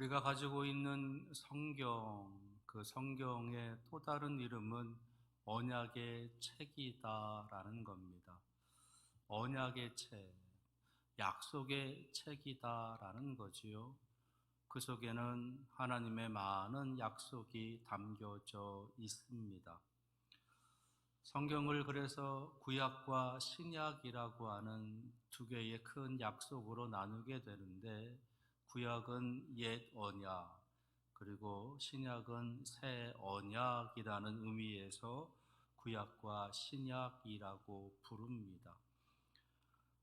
우리가 가지고 있는 성경, 그 성경의 또 다른 이름은 언약의 책이다라는 겁니다. 언약의 책, 약속의 책이다라는 거지요. 그 속에는 하나님의 많은 약속이 담겨져 있습니다. 성경을 그래서 구약과 신약이라고 하는 두 개의 큰 약속으로 나누게 되는데, 구약은 옛 언약, 그리고 신약은 새 언약이라는 의미에서 구약과 신약이라고 부릅니다.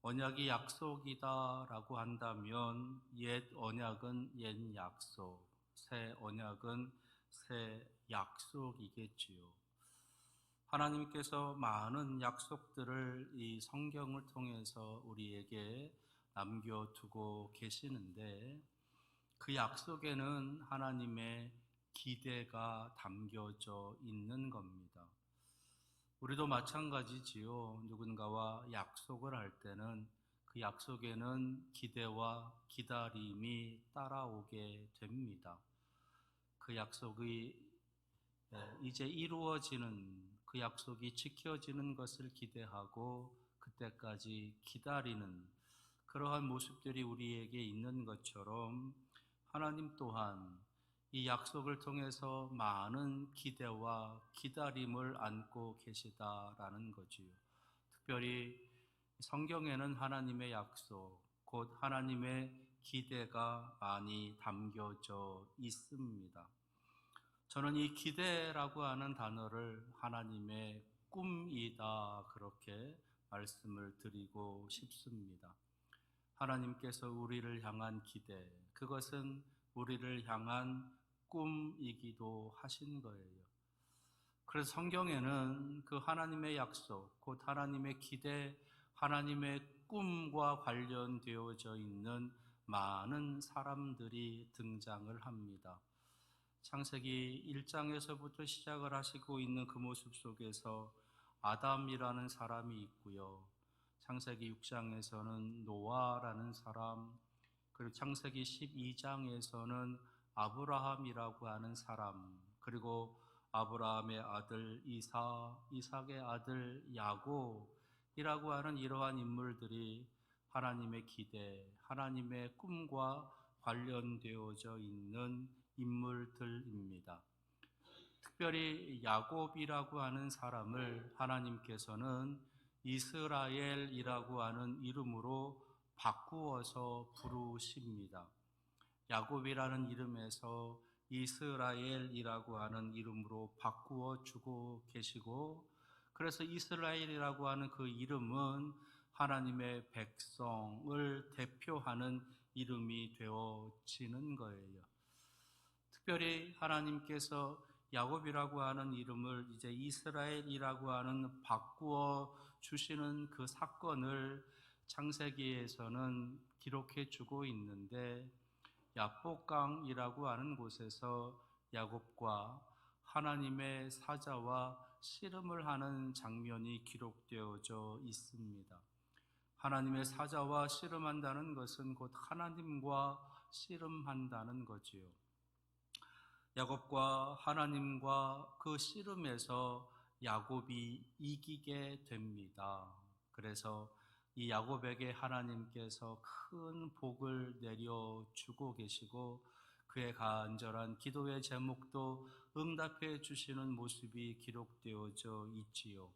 언약이 약속이다라고 한다면 옛 언약은 옛 약속, 새 언약은 새 약속이겠지요. 하나님께서 많은 약속들을 이 성경을 통해서 우리에게 남겨두고 계시는데, 그 약속에는 하나님의 기대가 담겨져 있는 겁니다. 우리도 마찬가지지요. 누군가와 약속을 할 때는 그 약속에는 기대와 기다림이 따라오게 됩니다. 그 약속이 이제 이루어지는, 그 약속이 지켜지는 것을 기대하고 그때까지 기다리는 그러한 모습들이 우리에게 있는 것처럼, 하나님 또한 이 약속을 통해서 많은 기대와 기다림을 안고 계시다라는 거지요. 특별히 성경에는 하나님의 약속, 곧 하나님의 기대가 많이 담겨져 있습니다. 저는 이 기대라고 하는 단어를 하나님의 꿈이다, 그렇게 말씀을 드리고 싶습니다. 하나님께서 우리를 향한 기대, 그것은 우리를 향한 꿈이기도 하신 거예요. 그래서 성경에는 그 하나님의 약속, 곧 하나님의 기대, 하나님의 꿈과 관련되어져 있는 많은 사람들이 등장을 합니다. 창세기 1장에서부터 시작을 하시고 있는 그 모습 속에서 아담이라는 사람이 있고요. 창세기 6장에서는 노아라는 사람, 그리고 창세기 12장에서는 아브라함이라고 하는 사람, 그리고 아브라함의 아들 이삭, 이삭의 아들 야곱이라고 하는 이러한 인물들이 하나님의 기대, 하나님의 꿈과 관련되어져 있는 인물들입니다. 특별히 야곱이라고 하는 사람을 하나님께서는 이스라엘이라고 하는 이름으로 바꾸어서 부르십니다. 야곱이라는 이름에서 이스라엘이라고 하는 이름으로 바꾸어 주고 계시고, 그래서 이스라엘이라고 하는 그 이름은 하나님의 백성을 대표하는 이름이 되어지는 거예요. 특별히 하나님께서 야곱이라고 하는 이름을 이제 이스라엘이라고 하는 바꾸어 주시는 그 사건을 창세기에서는 기록해 주고 있는데, 야복강이라고 하는 곳에서 야곱과 하나님의 사자와 씨름을 하는 장면이 기록되어져 있습니다. 하나님의 사자와 씨름한다는 것은 곧 하나님과 씨름한다는 거지요. 야곱과 하나님과 그 씨름에서 야곱이 이기게 됩니다. 그래서 이 야곱에게 하나님께서 큰 복을 내려주고 계시고, 그의 간절한 기도의 제목도 응답해 주시는 모습이 기록되어져 있지요.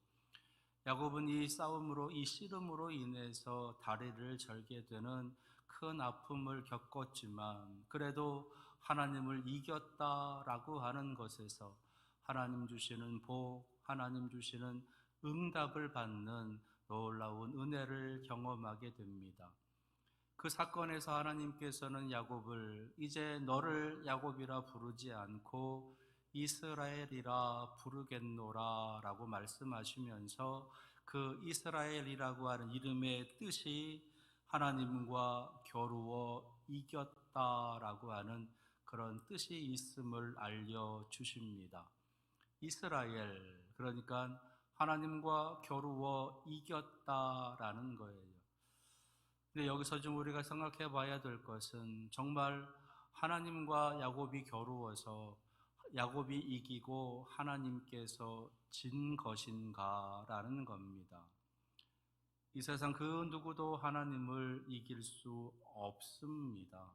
야곱은 이 싸움으로, 이 씨름으로 인해서 다리를 절게 되는 큰 아픔을 겪었지만, 그래도 하나님을 이겼다라고 하는 것에서 하나님 주시는 복, 하나님 주시는 응답을 받는 놀라운 은혜를 경험하게 됩니다. 그 사건에서 하나님께서는 야곱을 이제 너를 야곱이라 부르지 않고 이스라엘이라 부르겠노라 라고 말씀하시면서, 그 이스라엘이라고 하는 이름의 뜻이 하나님과 겨루어 이겼다라고 하는 그런 뜻이 있음을 알려주십니다. 이스라엘, 그러니까 하나님과 겨루어 이겼다라는 거예요. 근데 여기서 좀 우리가 생각해 봐야 될 것은, 정말 하나님과 야곱이 겨루어서 야곱이 이기고 하나님께서 진 것인가라는 겁니다. 이 세상 그 누구도 하나님을 이길 수 없습니다.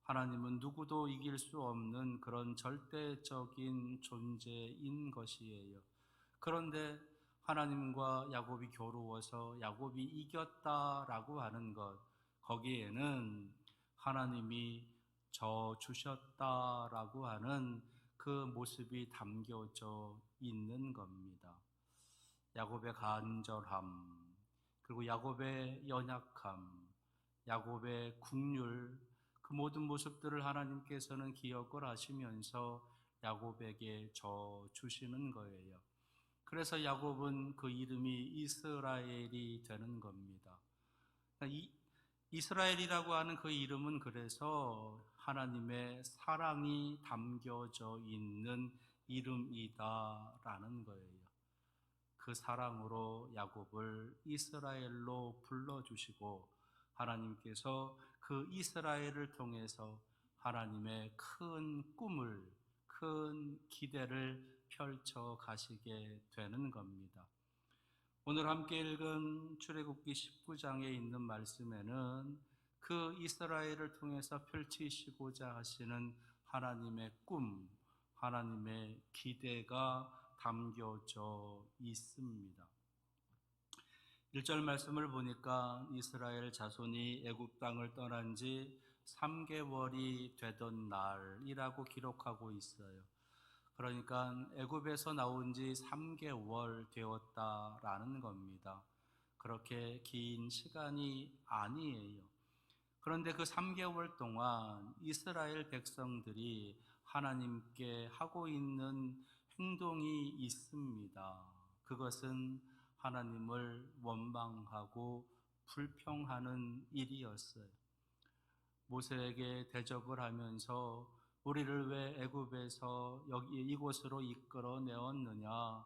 하나님은 누구도 이길 수 없는 그런 절대적인 존재인 것이에요. 그런데 하나님과 야곱이 겨루어서 야곱이 이겼다라고 하는 것, 거기에는 하나님이 져 주셨다라고 하는 그 모습이 담겨져 있는 겁니다. 야곱의 간절함, 그리고 야곱의 연약함, 야곱의 국률, 그 모든 모습들을 하나님께서는 기억을 하시면서 야곱에게 져 주시는 거예요. 그래서 야곱은 그 이름이 이스라엘이 되는 겁니다. 이스라엘이라고 하는 그 이름은 그래서 하나님의 사랑이 담겨져 있는 이름이다라는 거예요. 그 사랑으로 야곱을 이스라엘로 불러주시고 하나님께서 그 이스라엘을 통해서 하나님의 큰 꿈을, 큰 기대를 펼쳐 가시게 되는 겁니다. 오늘 함께 읽은 출애굽기 19장에 있는 말씀에는 그 이스라엘을 통해서 펼치시고자 하시는 하나님의 꿈, 하나님의 기대가 담겨져 있습니다. 1절 말씀을 보니까 이스라엘 자손이 애굽 땅을 떠난 지 3개월이 되던 날이라고 기록하고 있어요. 그러니까 애굽에서 나온 지 3개월 되었다라는 겁니다. 그렇게 긴 시간이 아니에요. 그런데 그 3개월 동안 이스라엘 백성들이 하나님께 하고 있는 행동이 있습니다. 그것은 하나님을 원망하고 불평하는 일이었어요. 모세에게 대적을 하면서 우리를 왜 애굽에서 여기 이곳으로 이끌어 내었느냐?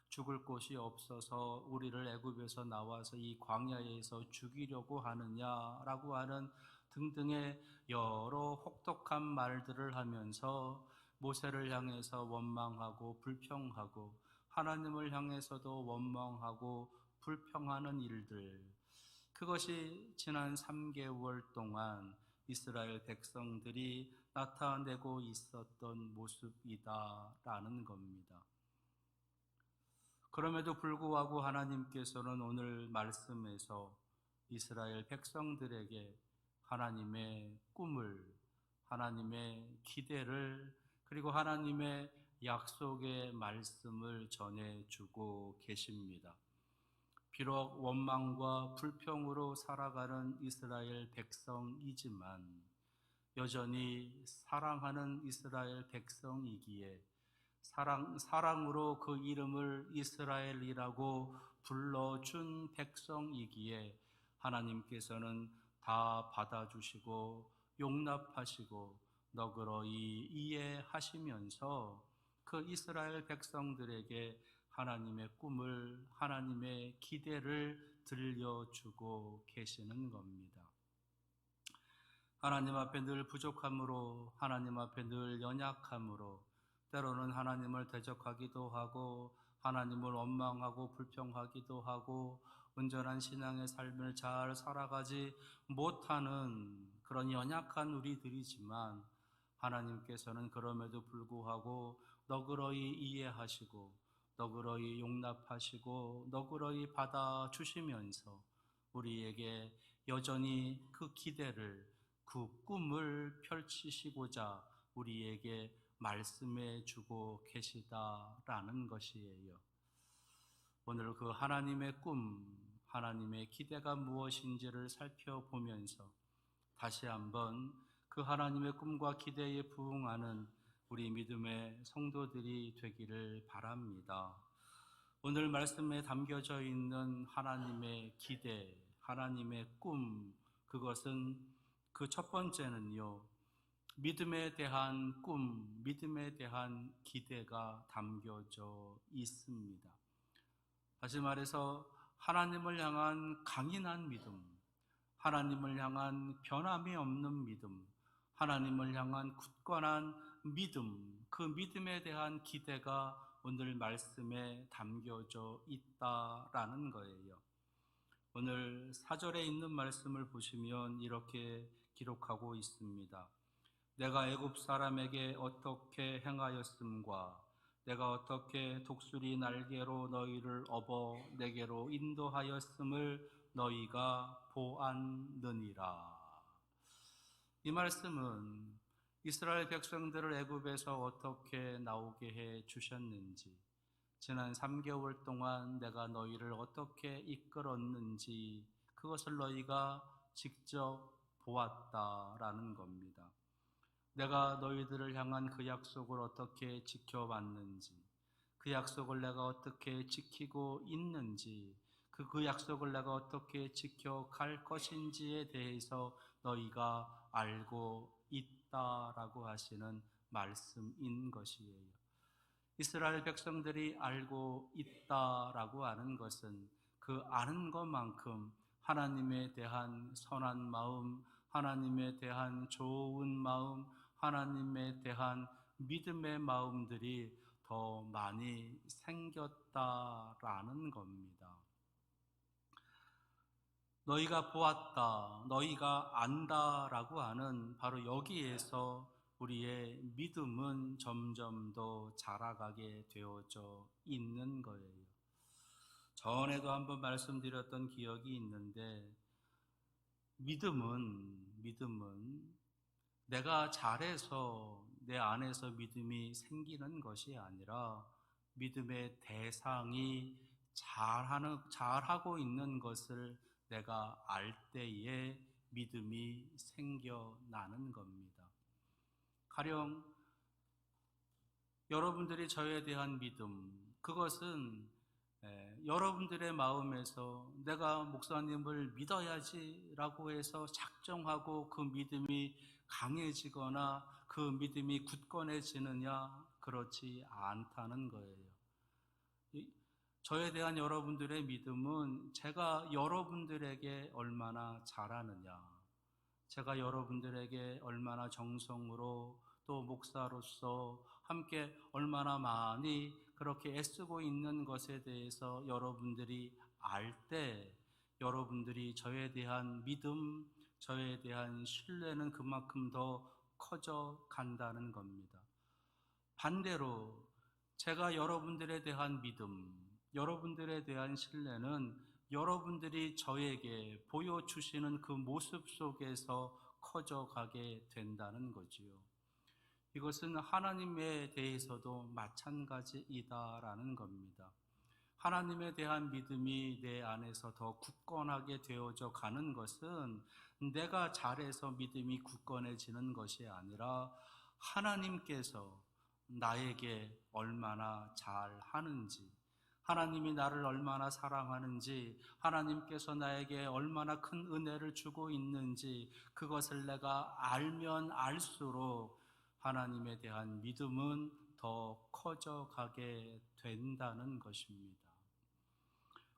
죽을 곳이 없어서 우리를 애굽에서 나와서 이 광야에서 죽이려고 하느냐라고 하는 등등의 여러 혹독한 말들을 하면서 모세를 향해서 원망하고 불평하고 하나님을 향해서도 원망하고 불평하는 일들, 그것이 지난 3개월 동안 이스라엘 백성들이 나타내고 있었던 모습이다라는 겁니다. 그럼에도 불구하고 하나님께서는 오늘 말씀에서 이스라엘 백성들에게 하나님의 꿈을, 하나님의 기대를, 그리고 하나님의 약속의 말씀을 전해주고 계십니다. 비록 원망과 불평으로 살아가는 이스라엘 백성이지만 여전히 사랑하는 이스라엘 백성이기에 사랑으로 그 이름을 이스라엘이라고 불러준 백성이기에 하나님께서는 다 받아주시고 용납하시고 너그러이 이해하시면서 그 이스라엘 백성들에게 하나님의 꿈을, 하나님의 기대를 들려주고 계시는 겁니다. 하나님 앞에 늘 부족함으로, 하나님 앞에 늘 연약함으로, 때로는 하나님을 대적하기도 하고 하나님을 원망하고 불평하기도 하고 온전한 신앙의 삶을 잘 살아가지 못하는 그런 연약한 우리들이지만 하나님께서는 그럼에도 불구하고 너그러이 이해하시고 너그러이 용납하시고 너그러이 받아주시면서 우리에게 여전히 그 기대를, 그 꿈을 펼치시고자 우리에게 말씀해 주고 계시다라는 것이에요. 오늘 그 하나님의 꿈, 하나님의 기대가 무엇인지를 살펴보면서 다시 한번 그 하나님의 꿈과 기대에 부응하는 우리 믿음의 성도들이 되기를 바랍니다. 오늘 말씀에 담겨져 있는 하나님의 기대, 하나님의 꿈, 그것은 그 첫 번째는요, 믿음에 대한 꿈, 믿음에 대한 기대가 담겨져 있습니다. 다시 말해서 하나님을 향한 강인한 믿음, 하나님을 향한 변함이 없는 믿음, 하나님을 향한 굳건한 믿음, 그 믿음에 대한 기대가 오늘 말씀에 담겨져 있다라는 거예요. 오늘 4절에 있는 말씀을 보시면 이렇게 기록하고 있습니다. 내가 애굽 사람에게 어떻게 행하였음과 내가 어떻게 독수리 날개로 너희를 업어 내게로 인도하였음을 너희가 보았느니라. 이 말씀은 이스라엘 백성들을 애굽에서 어떻게 나오게 해 주셨는지, 지난 3개월 동안 내가 너희를 어떻게 이끌었는지 그것을 너희가 직접 보았다라는 겁니다. 내가 너희들을 향한 그 약속을 어떻게 지켜왔는지, 그 약속을 내가 어떻게 지키고 있는지, 그 약속을 내가 어떻게 지켜갈 것인지에 대해서 너희가 알고 있다라고 하시는 말씀인 것이에요. 이스라엘 백성들이 알고 있다라고 하는 것은 그 아는 것만큼 하나님에 대한 선한 마음, 하나님에 대한 좋은 마음, 하나님에 대한 믿음의 마음들이 더 많이 생겼다라는 겁니다. 너희가 보았다, 너희가 안다라고 하는 바로 여기에서 우리의 믿음은 점점 더 자라가게 되어져 있는 거예요. 전에도 한번 말씀드렸던 기억이 있는데, 믿음은 내가 잘해서 내 안에서 믿음이 생기는 것이 아니라 믿음의 대상이 잘하고 있는 것을 내가 알 때에 믿음이 생겨나는 겁니다. 가령 여러분들이 저에 대한 믿음, 그것은 여러분들의 마음에서 내가 목사님을 믿어야지라고 해서 작정하고 그 믿음이 강해지거나 그 믿음이 굳건해지느냐, 그렇지 않다는 거예요. 저에 대한 여러분들의 믿음은 제가 여러분들에게 얼마나 잘하느냐, 제가 여러분들에게 얼마나 정성으로 또 목사로서 함께 얼마나 많이 그렇게 애쓰고 있는 것에 대해서 여러분들이 알 때 여러분들이 저에 대한 믿음, 저에 대한 신뢰는 그만큼 더 커져 간다는 겁니다. 반대로 제가 여러분들에 대한 믿음, 여러분들에 대한 신뢰는 여러분들이 저에게 보여주시는 그 모습 속에서 커져가게 된다는 거지요. 이것은 하나님에 대해서도 마찬가지이다라는 겁니다. 하나님에 대한 믿음이 내 안에서 더 굳건하게 되어져 가는 것은 내가 잘해서 믿음이 굳건해지는 것이 아니라 하나님께서 나에게 얼마나 잘하는지, 하나님이 나를 얼마나 사랑하는지, 하나님께서 나에게 얼마나 큰 은혜를 주고 있는지 그것을 내가 알면 알수록 하나님에 대한 믿음은 더 커져가게 된다는 것입니다.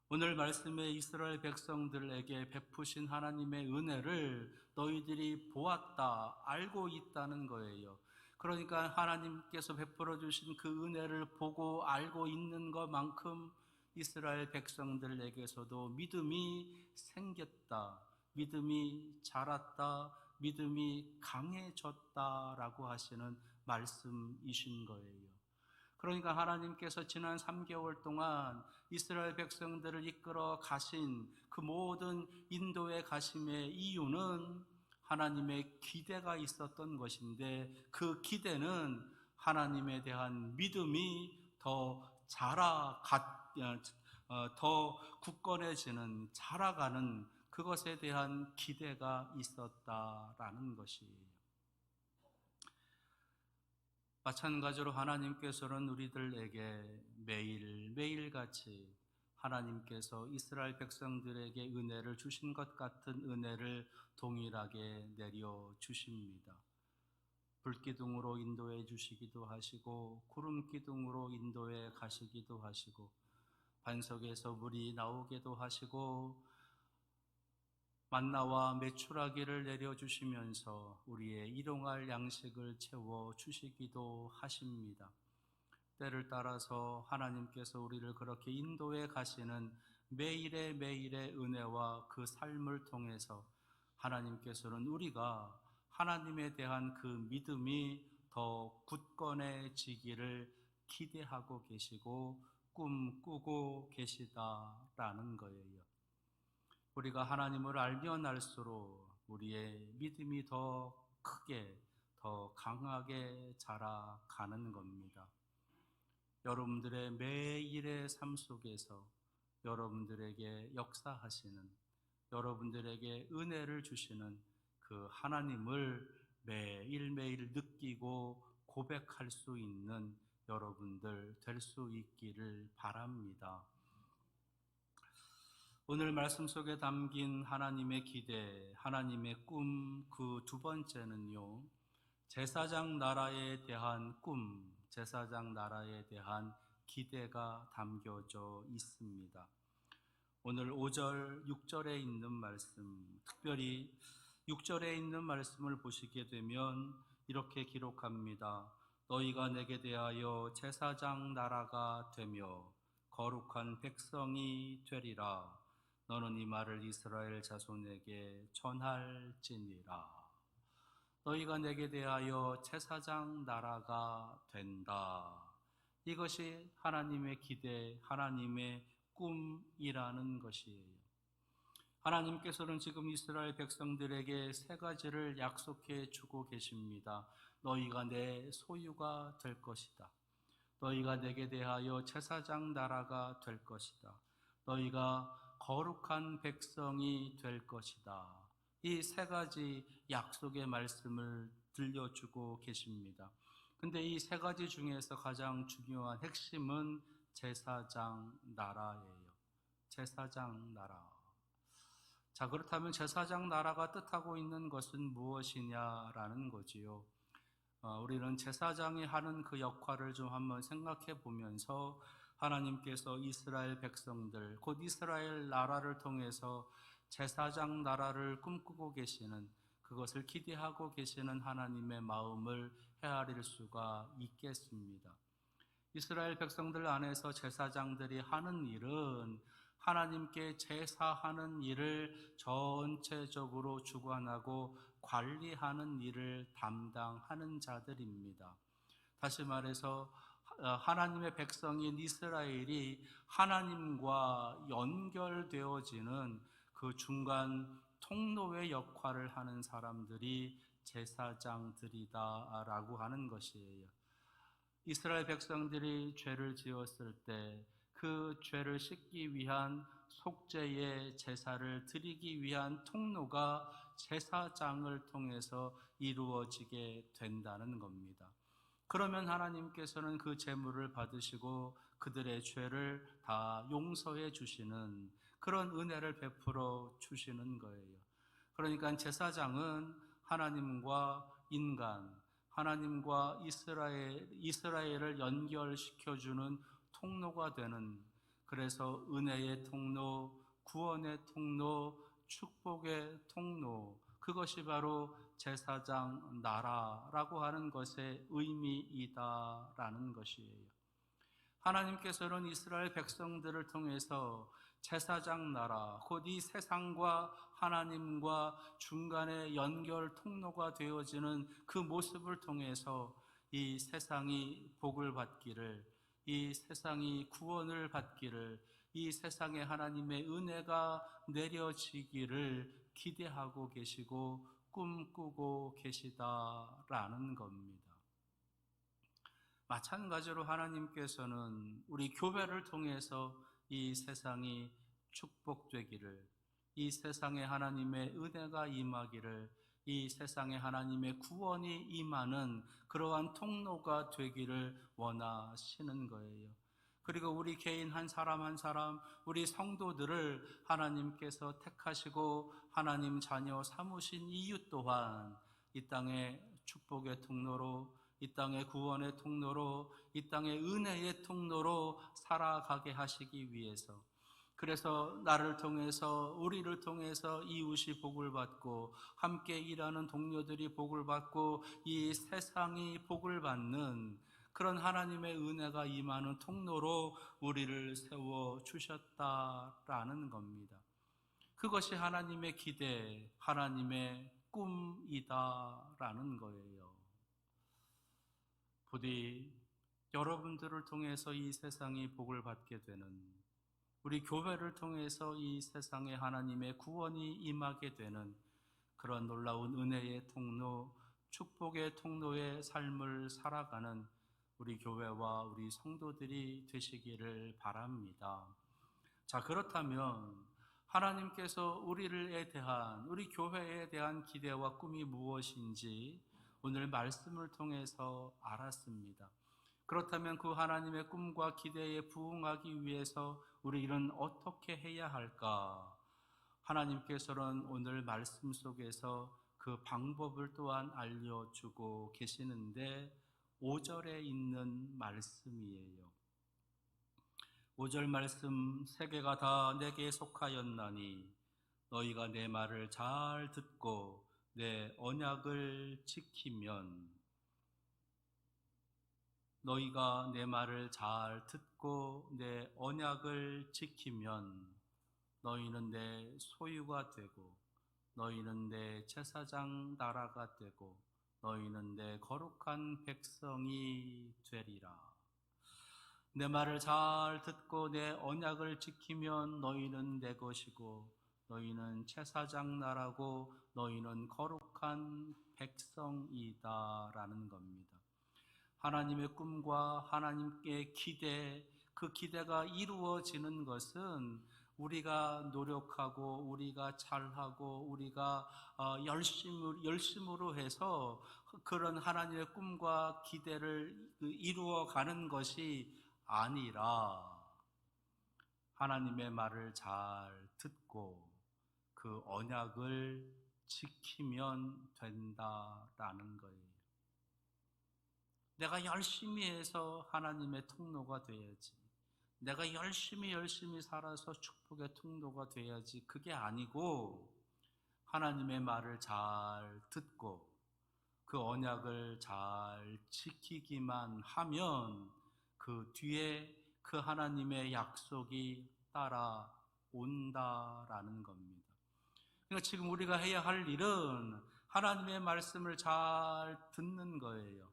오늘 말씀에 이스라엘 백성들에게 베푸신 하나님의 은혜를 너희들이 보았다, 알고 있다는 거예요. 그러니까 하나님께서 베풀어 주신 그 은혜를 보고 알고 있는 것만큼 이스라엘 백성들에게서도 믿음이 생겼다, 믿음이 자랐다, 믿음이 강해졌다라고 하시는 말씀이신 거예요. 그러니까 하나님께서 지난 3개월 동안 이스라엘 백성들을 이끌어 가신 그 모든 인도의 가심의 이유는 하나님의 기대가 있었던 것인데, 그 기대는 하나님에 대한 믿음이 더 굳건해지는, 자라가는 그것에 대한 기대가 있었다라는 것이에요. 마찬가지로 하나님께서는 우리들에게 매일같이 하나님께서 이스라엘 백성들에게 은혜를 주신 것 같은 은혜를 동일하게 내려주십니다. 불기둥으로 인도해 주시기도 하시고 구름기둥으로 인도해 가시기도 하시고 반석에서 물이 나오기도 하시고 만나와 메추라기를 내려주시면서 우리의 일용할 양식을 채워 주시기도 하십니다. 때를 따라서 하나님께서 우리를 그렇게 인도해 가시는 매일의 은혜와 그 삶을 통해서 하나님께서는 우리가 하나님에 대한 그 믿음이 더 굳건해지기를 기대하고 계시고 꿈꾸고 계시다라는 거예요. 우리가 하나님을 알면 알수록 우리의 믿음이 더 크게, 더 강하게 자라가는 겁니다. 여러분들의 매일의 삶 속에서 여러분들에게 역사하시는, 여러분들에게 은혜를 주시는 그 하나님을 매일매일 느끼고 고백할 수 있는 여러분들 될 수 있기를 바랍니다. 오늘 말씀 속에 담긴 하나님의 기대, 하나님의 꿈, 그 두 번째는요, 제사장 나라에 대한 꿈, 제사장 나라에 대한 기대가 담겨져 있습니다. 오늘 5절, 6절에 있는 말씀, 특별히 6절에 있는 말씀을 보시게 되면 이렇게 기록합니다. 너희가 내게 대하여 제사장 나라가 되며 거룩한 백성이 되리라. 너는 이 말을 이스라엘 자손에게 전할지니라. 너희가 내게 대하여 제사장 나라가 된다. 이것이 하나님의 기대, 하나님의 꿈이라는 것이에요. 하나님께서는 지금 이스라엘 백성들에게 세 가지를 약속해 주고 계십니다. 너희가 내 소유가 될 것이다. 너희가 내게 대하여 제사장 나라가 될 것이다. 너희가 거룩한 백성이 될 것이다. 이 세 가지 약속의 말씀을 들려주고 계십니다. 근데 이 세 가지 중에서 가장 중요한 핵심은 제사장 나라예요. 제사장 나라. 자, 그렇다면 제사장 나라가 뜻하고 있는 것은 무엇이냐라는 거지요. 우리는 제사장이 하는 그 역할을 좀 한번 생각해 보면서 하나님께서 이스라엘 백성들, 곧 이스라엘 나라를 통해서 제사장 나라를 꿈꾸고 계시는, 그것을 기대하고 계시는 하나님의 마음을 헤아릴 수가 있겠습니다. 이스라엘 백성들 안에서 제사장들이 하는 일은 하나님께 제사하는 일을 전체적으로 주관하고 관리하는 일을 담당하는 자들입니다. 다시 말해서 하나님의 백성인 이스라엘이 하나님과 연결되어지는 그 중간 통로의 역할을 하는 사람들이 제사장들이다라고 하는 것이에요. 이스라엘 백성들이 죄를 지었을 때 그 죄를 씻기 위한 속죄의 제사를 드리기 위한 통로가 제사장을 통해서 이루어지게 된다는 겁니다. 그러면 하나님께서는 그 제물을 받으시고 그들의 죄를 다 용서해 주시는 그런 은혜를 베풀어 주시는 거예요. 그러니까 제사장은 하나님과 인간, 하나님과 이스라엘을 연결시켜주는 통로가 되는, 그래서 은혜의 통로, 구원의 통로, 축복의 통로, 그것이 바로 제사장 나라라고 하는 것의 의미이다라는 것이에요. 하나님께서는 이스라엘 백성들을 통해서 제사장 나라, 곧 이 세상과 하나님과 중간에 연결 통로가 되어지는 그 모습을 통해서 이 세상이 복을 받기를, 이 세상이 구원을 받기를, 이 세상에 하나님의 은혜가 내려지기를 기대하고 계시고 꿈꾸고 계시다라는 겁니다. 마찬가지로 하나님께서는 우리 교회를 통해서 이 세상이 축복되기를, 이 세상에 하나님의 은혜가 임하기를, 이 세상에 하나님의 구원이 임하는 그러한 통로가 되기를 원하시는 거예요. 그리고 우리 개인 한 사람 한 사람, 우리 성도들을 하나님께서 택하시고 하나님 자녀 삼으신 이유 또한 이 땅의 축복의 통로로, 이 땅의 구원의 통로로, 이 땅의 은혜의 통로로 살아가게 하시기 위해서, 그래서 나를 통해서, 우리를 통해서 이웃이 복을 받고 함께 일하는 동료들이 복을 받고 이 세상이 복을 받는 그런 하나님의 은혜가 임하는 통로로 우리를 세워 주셨다라는 겁니다. 그것이 하나님의 기대, 하나님의 꿈이다라는 거예요. 부디 여러분들을 통해서 이 세상이 복을 받게 되는, 우리 교회를 통해서 이 세상에 하나님의 구원이 임하게 되는 그런 놀라운 은혜의 통로, 축복의 통로의 삶을 살아가는 우리 교회와 우리 성도들이 되시기를 바랍니다. 자, 그렇다면 하나님께서 우리에 대한, 우리 교회에 대한 기대와 꿈이 무엇인지 오늘 말씀을 통해서 알았습니다. 그렇다면 그 하나님의 꿈과 기대에 부응하기 위해서 우리는 어떻게 해야 할까? 하나님께서는 오늘 말씀 속에서 그 방법을 또한 알려주고 계시는데 5절에 있는 말씀이에요. 5절 말씀, 세계가 다 내게 속하였나니 너희가 내 말을 잘 듣고 내 언약을 지키면, 너희가 내 말을 잘 듣고 내 언약을 지키면 너희는 내 소유가 되고 너희는 내 제사장 나라가 되고 너희는 내 거룩한 백성이 되리라. 내 말을 잘 듣고 내 언약을 지키면 너희는 내 것이고 너희는 제사장 나라고 너희는 거룩한 백성이다라는 겁니다. 하나님의 꿈과 하나님께 기대, 그 기대가 이루어지는 것은 우리가 노력하고 우리가 잘하고 우리가 열심으로 해서 그런 하나님의 꿈과 기대를 이루어가는 것이 아니라 하나님의 말을 잘 듣고 그 언약을 지키면 된다라는 거예요. 내가 열심히 해서 하나님의 통로가 돼야지, 내가 열심히 살아서 축복의 통로가 돼야지, 그게 아니고 하나님의 말을 잘 듣고 그 언약을 잘 지키기만 하면 그 뒤에 그 하나님의 약속이 따라온다라는 겁니다. 그러니까 지금 우리가 해야 할 일은 하나님의 말씀을 잘 듣는 거예요.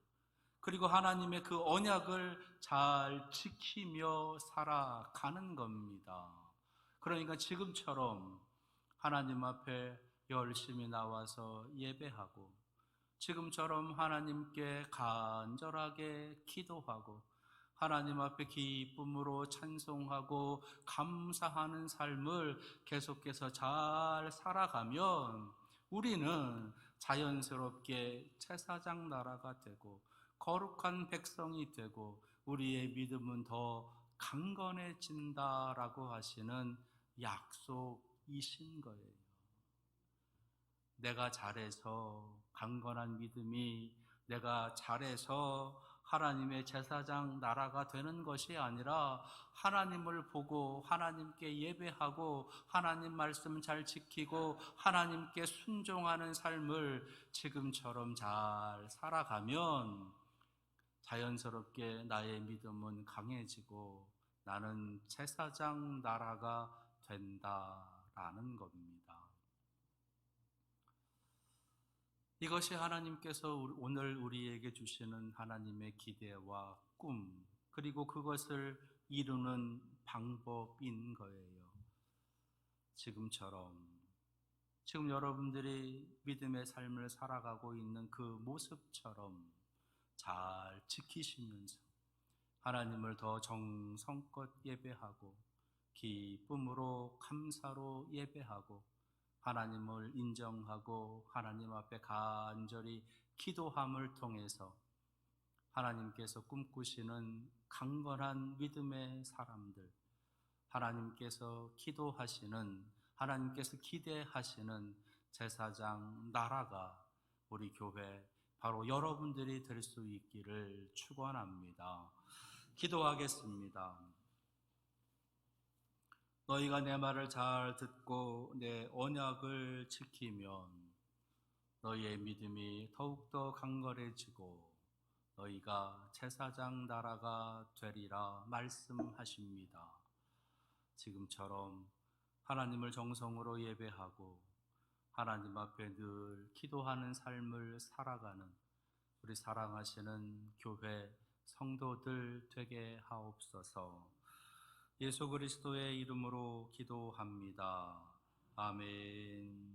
그리고 하나님의 그 언약을 잘 지키며 살아가는 겁니다. 그러니까 지금처럼 하나님 앞에 열심히 나와서 예배하고, 지금처럼 하나님께 간절하게 기도하고, 하나님 앞에 기쁨으로 찬송하고 감사하는 삶을 계속해서 잘 살아가면 우리는 자연스럽게 제사장 나라가 되고 거룩한 백성이 되고 우리의 믿음은 더 강건해진다라고 하시는 약속이신 거예요. 내가 잘해서 강건한 믿음이, 내가 잘해서 하나님의 제사장 나라가 되는 것이 아니라 하나님을 보고 하나님께 예배하고 하나님 말씀 잘 지키고 하나님께 순종하는 삶을 지금처럼 잘 살아가면 자연스럽게 나의 믿음은 강해지고 나는 제사장 나라가 된다라는 겁니다. 이것이 하나님께서 오늘 우리에게 주시는 하나님의 기대와 꿈, 그리고 그것을 이루는 방법인 거예요. 지금 여러분들이 믿음의 삶을 살아가고 있는 그 모습처럼 잘 지키시면서 하나님을 더 정성껏 예배하고 기쁨으로 감사로 예배하고 하나님을 인정하고 하나님 앞에 간절히 기도함을 통해서 하나님께서 꿈꾸시는 강건한 믿음의 사람들, 하나님께서 기도하시는, 하나님께서 기대하시는 제사장 나라가 우리 교회 바로 여러분들이 될 수 있기를 축원합니다. 기도하겠습니다. 너희가 내 말을 잘 듣고 내 언약을 지키면 너희의 믿음이 더욱더 강건해지고 너희가 제사장 나라가 되리라 말씀하십니다. 지금처럼 하나님을 정성으로 예배하고 하나님 앞에 늘 기도하는 삶을 살아가는 우리 사랑하시는 교회 성도들 되게 하옵소서. 예수 그리스도의 이름으로 기도합니다. 아멘.